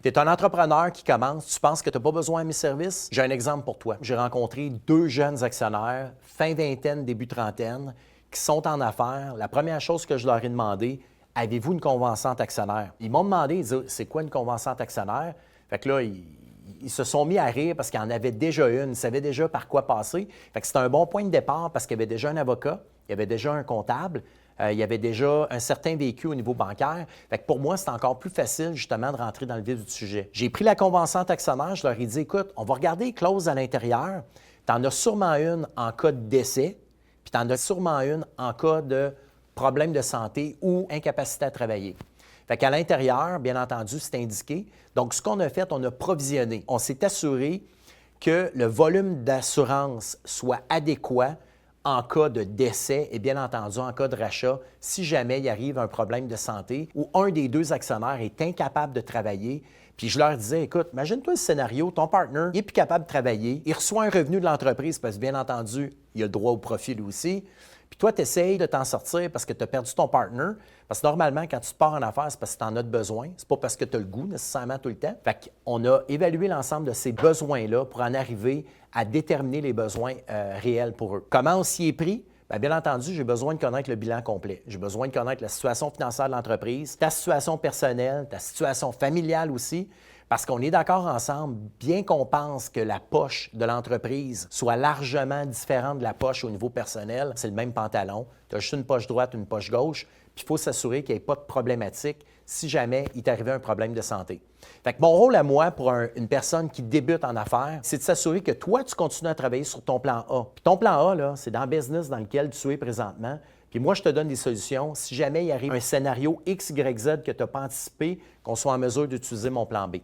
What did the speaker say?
Tu es un entrepreneur qui commence, tu penses que tu n'as pas besoin de mes services? J'ai un exemple pour toi. J'ai rencontré 2 jeunes actionnaires, fin vingtaine, début trentaine, qui sont en affaires. La première chose que je leur ai demandé, avez-vous une convention actionnaire? Ils m'ont demandé, ils disaient, c'est quoi une convention actionnaire? Fait que là, ils se sont mis à rire parce qu'ils en avaient déjà une, ils savaient déjà par quoi passer. Fait que c'était un bon point de départ parce qu'il y avait déjà un avocat, il y avait déjà un comptable, il y avait déjà un certain vécu au niveau bancaire. Fait que pour moi, c'est encore plus facile justement de rentrer dans le vif du sujet. J'ai pris la convention actionnaire, je leur ai dit, écoute, on va regarder les clauses à l'intérieur. Tu en as sûrement une en cas de décès, puis tu en as sûrement une en cas de problème de santé ou incapacité à travailler. Fait qu'à l'intérieur, bien entendu, c'est indiqué. Donc, ce qu'on a fait, on a provisionné. On s'est assuré que le volume d'assurance soit adéquat en cas de décès et bien entendu en cas de rachat, si jamais il arrive un problème de santé ou un des 2 actionnaires est incapable de travailler. Puis je leur disais, écoute, imagine-toi le scénario, ton partner, il n'est plus capable de travailler, il reçoit un revenu de l'entreprise parce que bien entendu, il a le droit au profit lui aussi. Puis toi, tu essayes de t'en sortir parce que tu as perdu ton partner. Parce que normalement, quand tu pars en affaires, c'est parce que tu en as besoin. C'est pas parce que tu as le goût nécessairement tout le temps. Fait qu'on a évalué l'ensemble de ces besoins-là pour en arriver à déterminer les besoins réels pour eux. Comment on s'y est pris? Bien entendu, j'ai besoin de connaître le bilan complet. J'ai besoin de connaître la situation financière de l'entreprise, ta situation personnelle, ta situation familiale aussi. Parce qu'on est d'accord ensemble, bien qu'on pense que la poche de l'entreprise soit largement différente de la poche au niveau personnel, c'est le même pantalon. Tu as juste une poche droite, une poche gauche, puis il faut s'assurer qu'il n'y ait pas de problématique si jamais il t'arrivait un problème de santé. Fait que mon rôle à moi, pour une personne qui débute en affaires, c'est de s'assurer que toi, tu continues à travailler sur ton plan A. Puis ton plan A, là, c'est dans le business dans lequel tu es présentement. Puis moi, je te donne des solutions si jamais il arrive un scénario X, Y, Z que tu n'as pas anticipé, qu'on soit en mesure d'utiliser mon plan B.